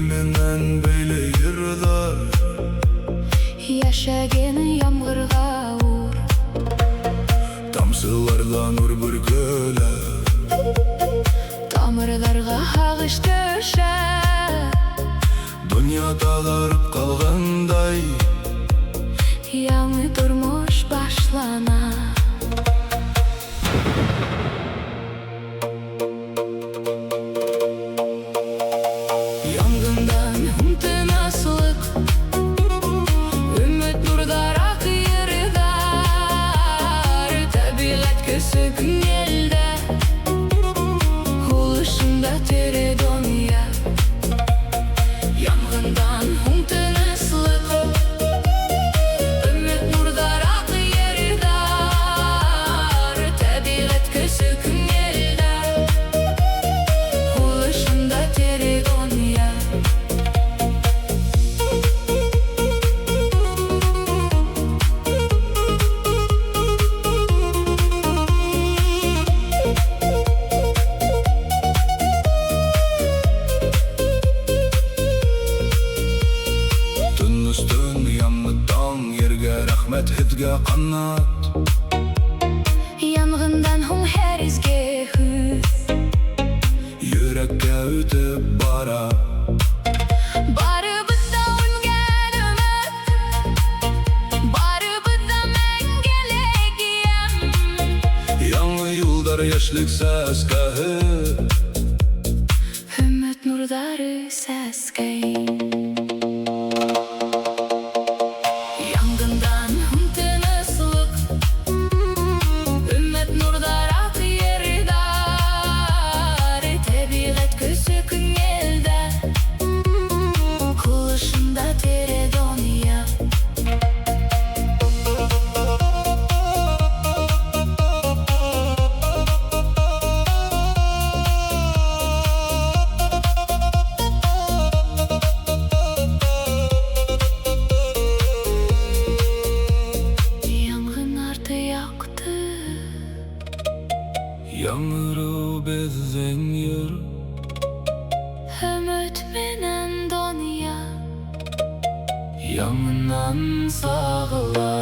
менен бейле йырдар. Яшәген ямгырга ур, Тамсылардан нур бүркелеп, тамырларга агыш төшә. Дөнья тагарып калгандай, Яңы тормыш башлана. Янгындан һуң тыныслык, өмет нурдара кыйырдар. Табигать көсө күңелдә, һулышында тере дөнья. Янгындан һуң тыныслык, өмет нурдара кыйырдар. Табигать көсө күңелдә, һулышында тере дөнья. Түн үстін ямны таң, ерге рахмет һеҙгә ҡанат. Янгындан һуң һәр изге һүҙ, Йөрәккә үтеп бара. барыбыҙ да үлгән өмөт, барыбыҙ да мәңгелек ям. Яңы юлдар йәшлек сәскәһе, Өмөт нурдары сәскәй. Янгындан һуң тыныслык, өмет нурдара кыйырдар. Табигать көсө күңелдә, һулышында тере дөнья. Яңғын арты яҡты, яңырыу беҙҙең йыр. өмөт менән донъя. Яңынан сағыла.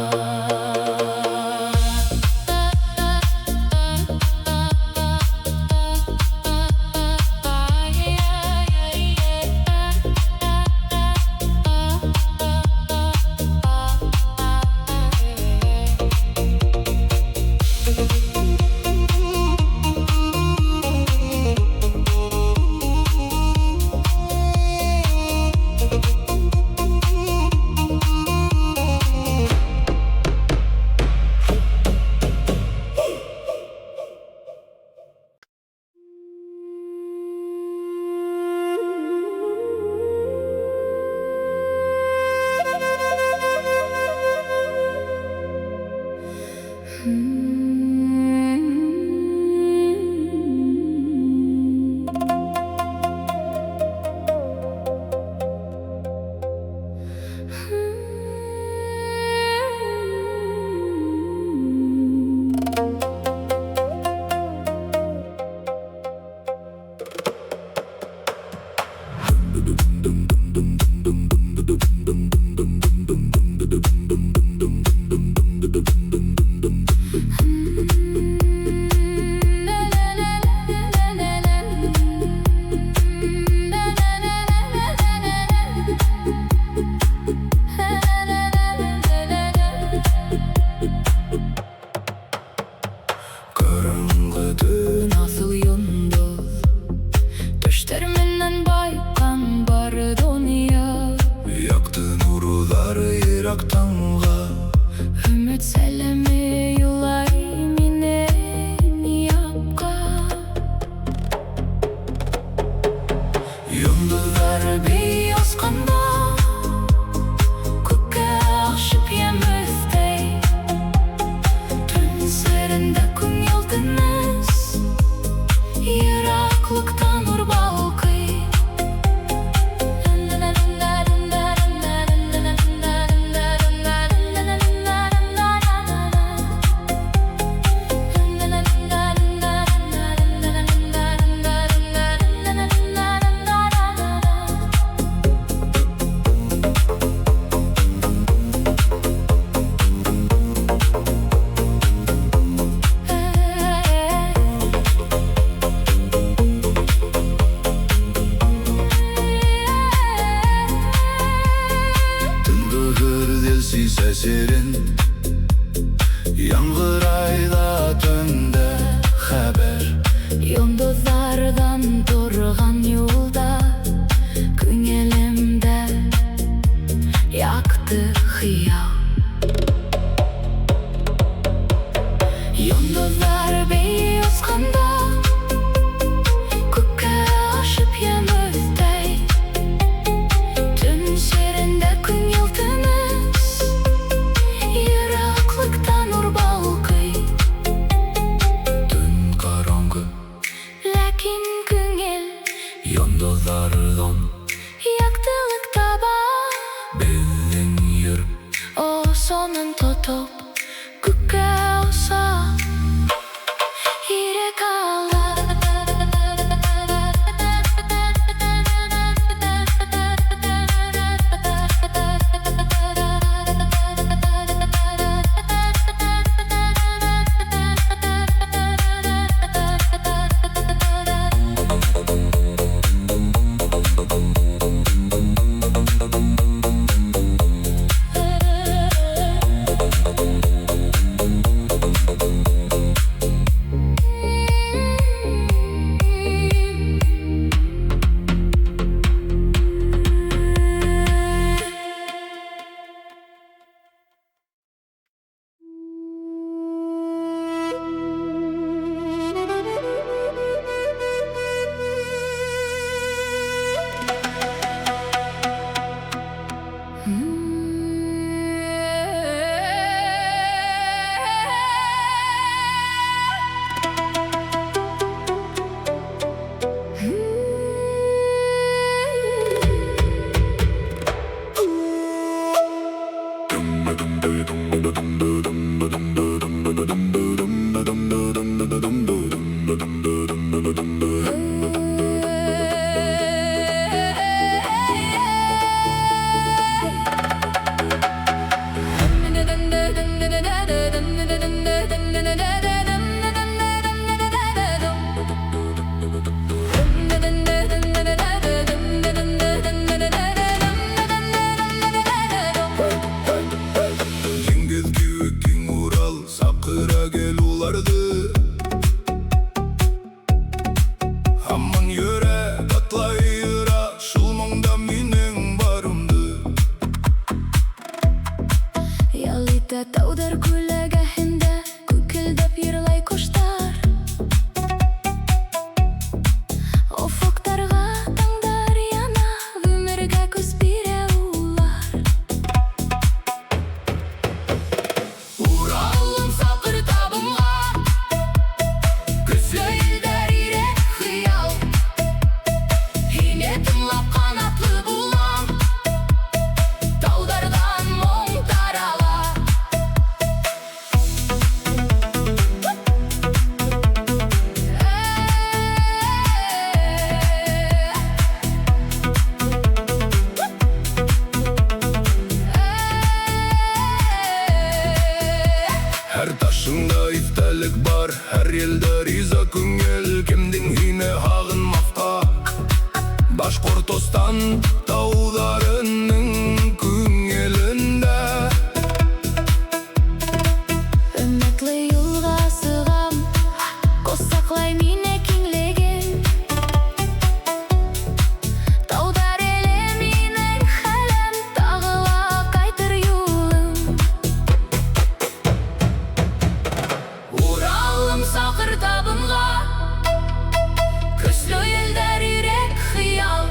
тәсерін, яңғырайда түнді хәбәр. Йондоҙҙарҙан торған юлда, күңелемдә яқты хыял. Йондоҙҙар бейеүе осҡанда, күккә ашып йәмүҙҙәй. Төн серендә күн йылтыныс, йыраҡлыҡта нур балҡый. Төн ҡараңғы, Ләкин күңел йондоҙҙарҙан яҡтылыҡ таба. беҙҙең йыр Сонын тотоп, күккә оса, ирек ала. Яңғыҙ кеүек кең Урал, саҡыр әгел уларҙы. Һаман йөрәк атлайыра, шул моңда минең барымды. Ял итә тауҙар күләгәһендә, күкелдәп йырлай ҡоштар. Офоҡтарға таңдар яна, ғүмергә көс бирә улар. Уралым саҡыр табынға, көслө елдәр ирек хыял. Һине тыңлап ҡанатлы булам, тауҙарҙан моң тарала. Һәр ташыңда иҫтәлек бар, һәр елдә риза күңел. Кемдең һине һағынмаҫҡа, Башкортостан тауҙарының күңелендә. Өмөтлө юлға сығам, ҡос саҡлай мине киңлеген. Тауҙар эле минең хәлем, тағы ла ҡайтыр юлым. Уралым саҡыр табынға, көслө елдәр ирек хыял.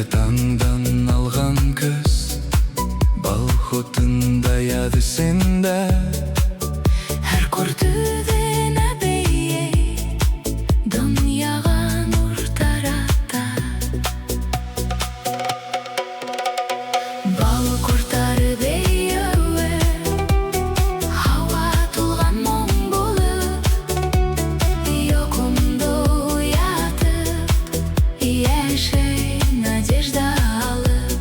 таңдан алған күз, бал хотында яды сенде. Әр ҡорттарына бейей, донъяға нур тарата. Бал ҡорттары бейеүе, һауа тулған моң булып, йоҡомда уятып, йәшәй надежда алып.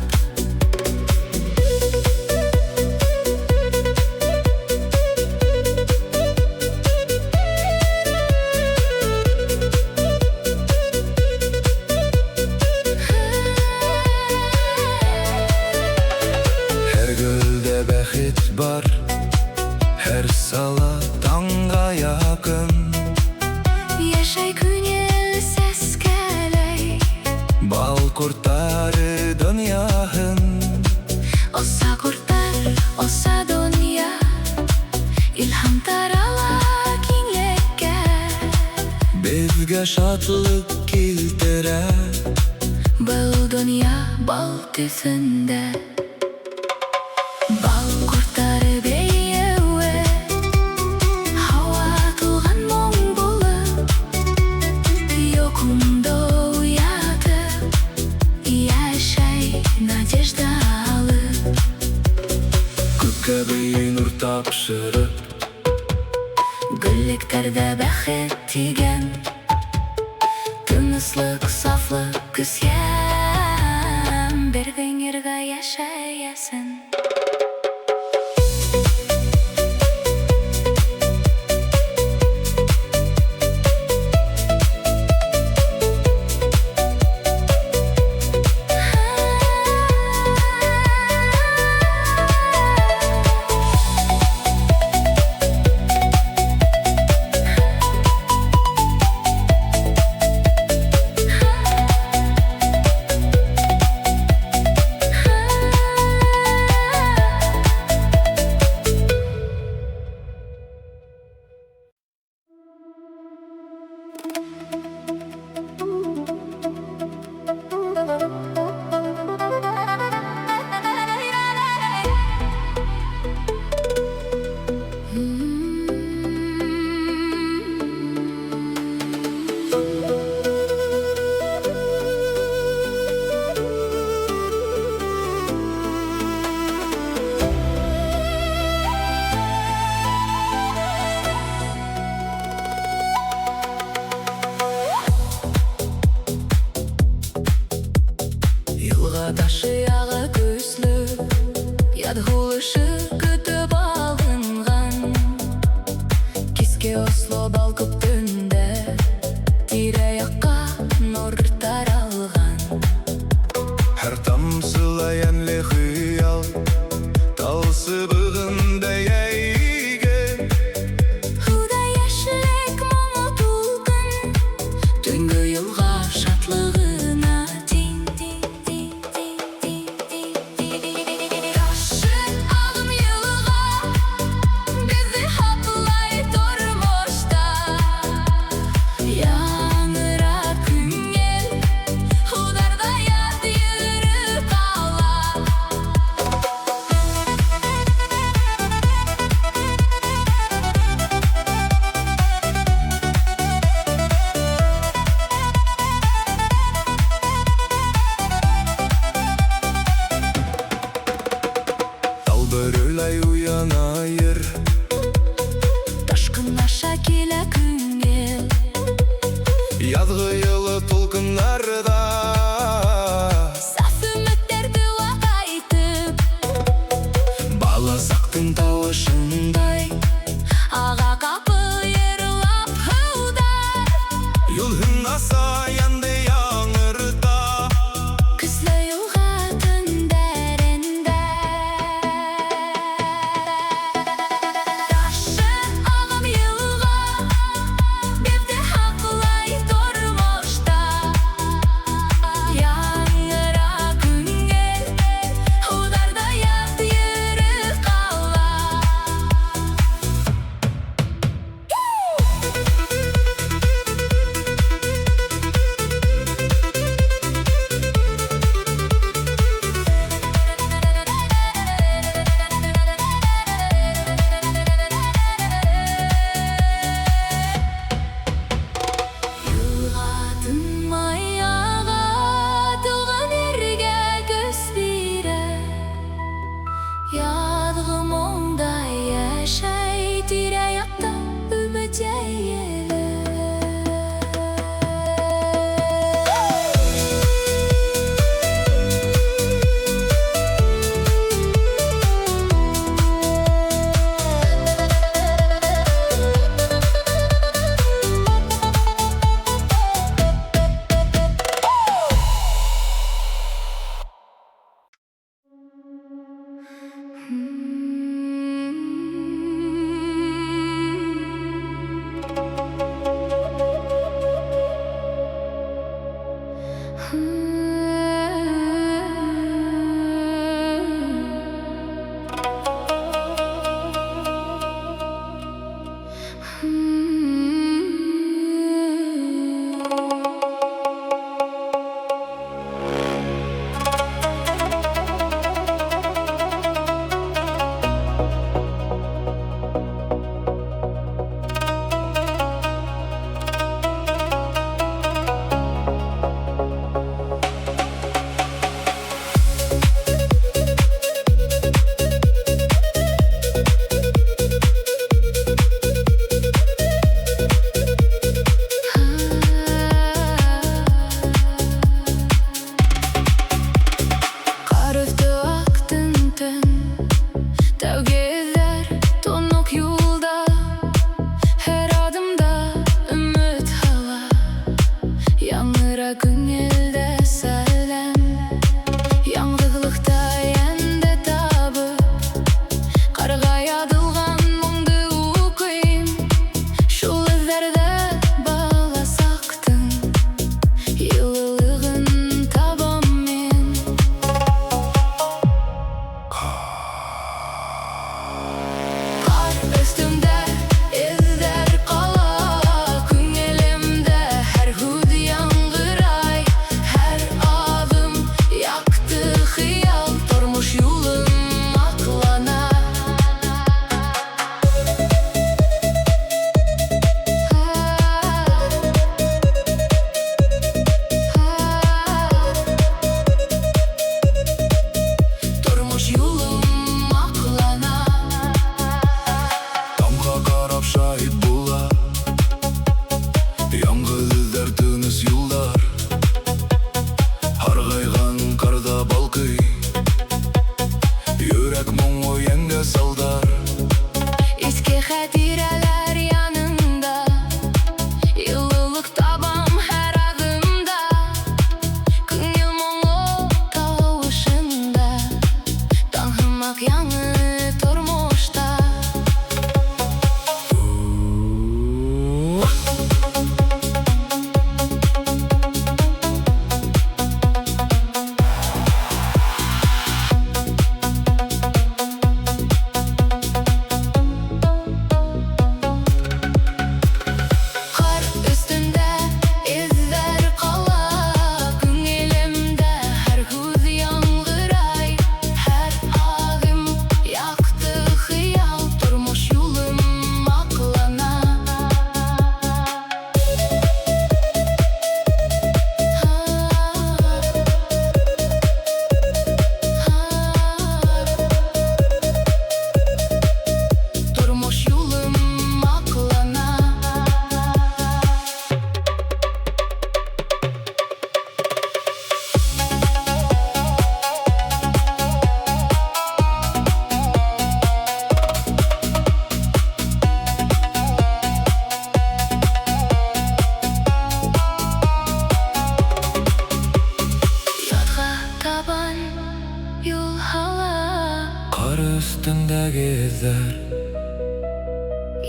Һәр гөлдә бәхет бар, һәр сала таңға якын. Йәшәй күңел сәскәләй, Бал ҡорттары донъяһын, оса ҡорттар, оса донъя, илһам тарала киңлеккә. беҙгә шатлык килтерә. Был донъя бал төҫөндә. Бал ҡорттары бейеүе, һауа тулған моң булып, йоҡомда уятып, йәшәй надежда алып. Күккә бейей нур тапшырып, Гөллектәрҙә бәхет тигән, тыныслык, сафлык көсгән, берҙең ергә йәшәйәсен. Йылға ташы яғы көслө, ядғулышы көтөп алынған. Киске осло бал көптөндә, тирә-яҡҡа нур таралған. һәр тамсылай йәнле хыял, талсыбығында йәйген. Һыуҙа йәшлек моңо тулҡын, төнгө йылға шатлығына тиң. Ташы ағым йылға, беҙҙе һаҡлай тормошта.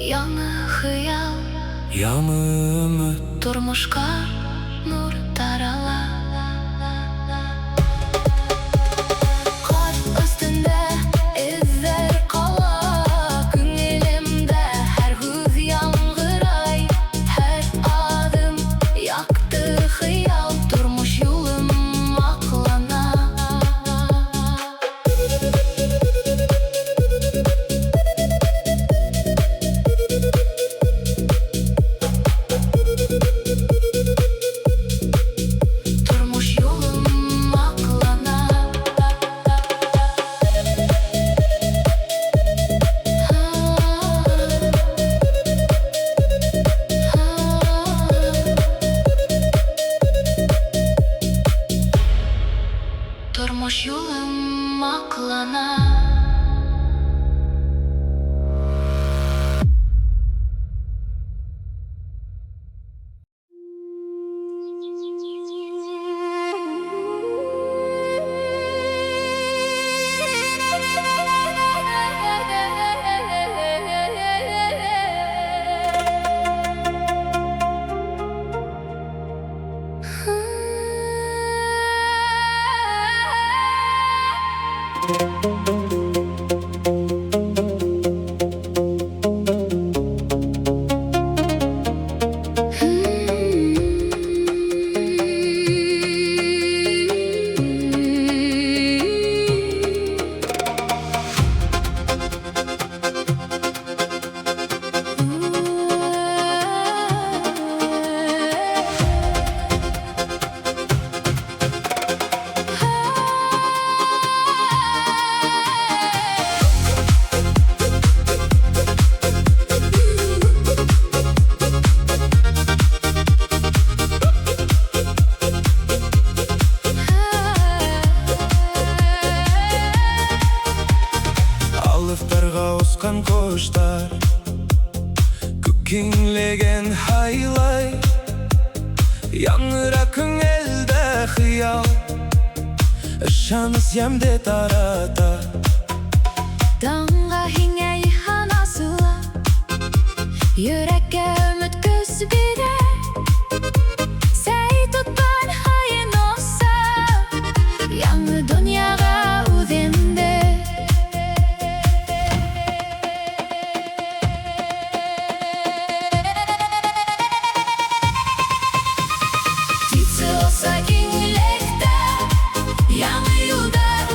Яңы хыял, яңы өмет, тормошка нур тарала. Қар өҫтөндә эҙҙәр ҡала, күңелемдә һәр һүҙ яңғырай, һәр аҙым яҡты хыял, тормош юлым аҡлана. Тормош юлым аҡлана. Тормош юлым аҡлана. Алыҫтарға осҡан ҡоштар, күкиңлеген һайлай, яңыра күңелдә хыял, ышаныс йәмде тарата. Таңға һиңә иһан асыла, йөрәккә өмөт көс бирә. Сәй тотҡан һайын оса, яңы донъяға үҙемде. Птица оса киңлектә, яңы юлдар,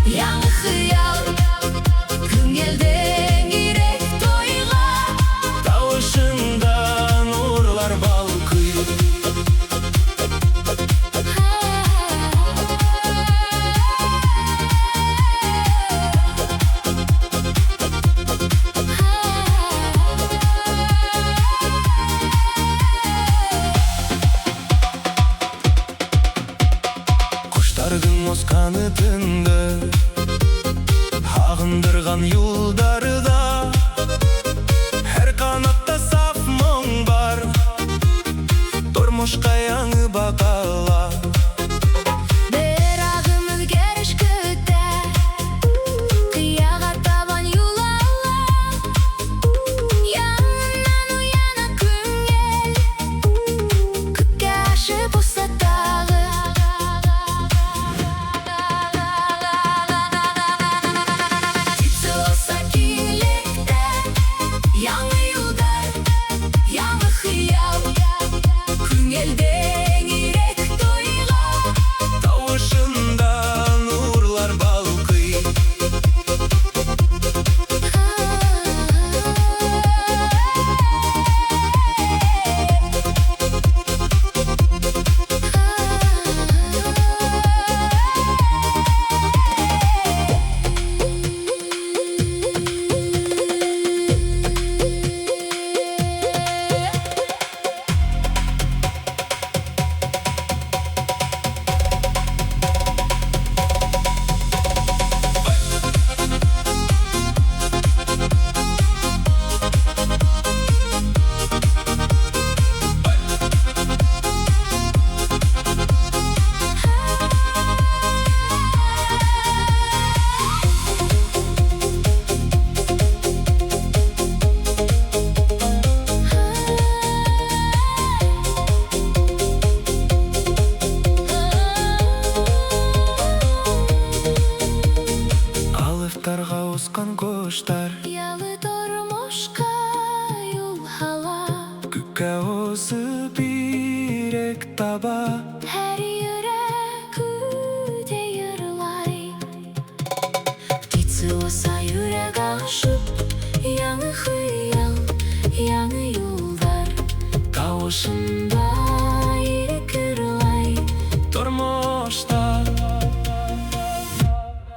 яңы хыял, күңелдең ирек тойға. Тауышында нурлар Күккә осып ирек таба. Һәр йөрәк үтә йырлай. Птица оса йөрәк ашып, яңы хыял, яңы юлдар. Тауышында ирек ырлай. Тормошта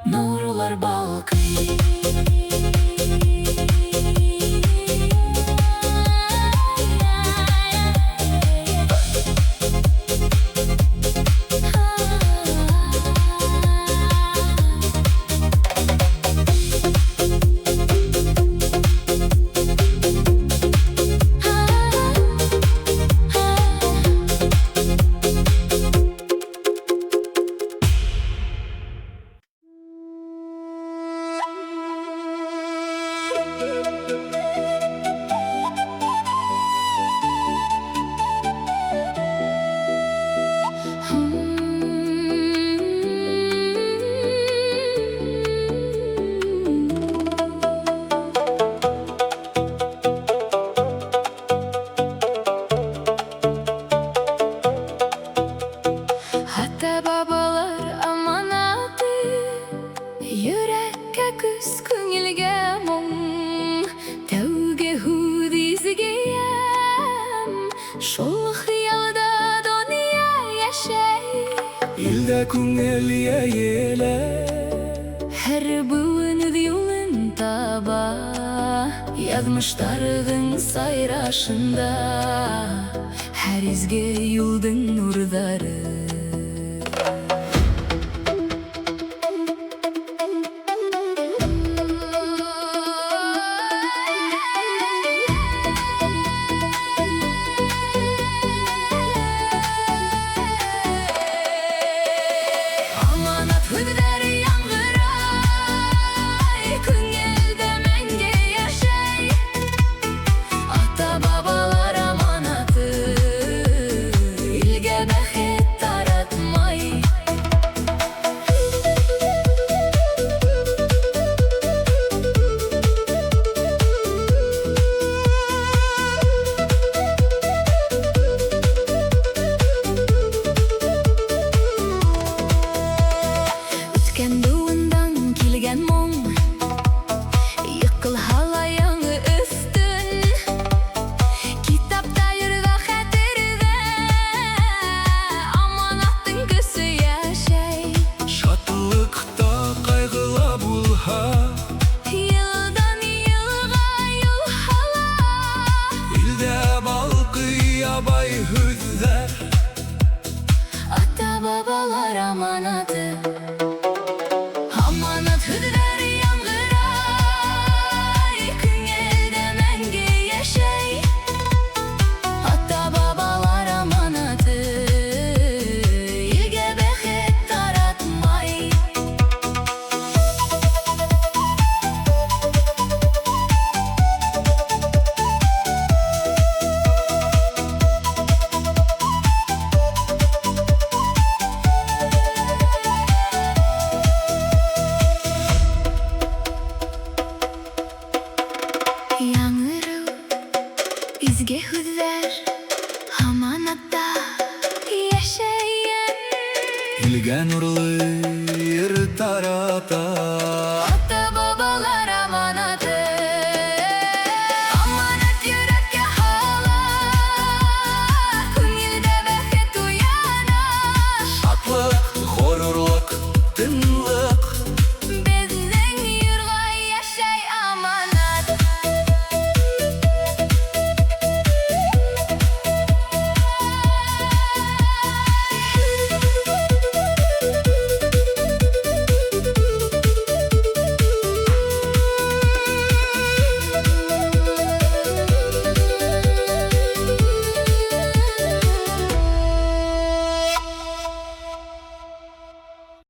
Нурлар балкый. Ата-бабалар аманаты, йөрәккә күз, күңелгә моң. Тәүге һүҙ изгәм, шул хыялда донъя яшәй. Илдә күңел йәйелә. Һәр буын үҙ юлын таба, яҙмыштарҙың сайрашында. Һәр изге юлдың нурҙары. Аманат һүҙҙәр яңғырай, күңелдә мәңге йәшәй. Ата-бабалар аманаты, илгә бәхет таратмай. Үткән буындан килгән моң, йыҡылһа яңы өҫтөн. Китапта йөрҙә хәтерҙә, аманаттың көсө йәшәй. Шатлыҡта ҡайғыла булһа, Йылдан йылға юл һала. илдә балҡый ябай һүҙҙәр. Ата-бабалар аманаты. Аманат һүҙҙәр яңғырай, күңелдә мәңге йәшәй. Ата-бабалар аманаты, илгә бәхет таратмай. Яңырыу, изге һүҙҙәр, аманатта йәшәйем. Илгә нурлы йыр тарата.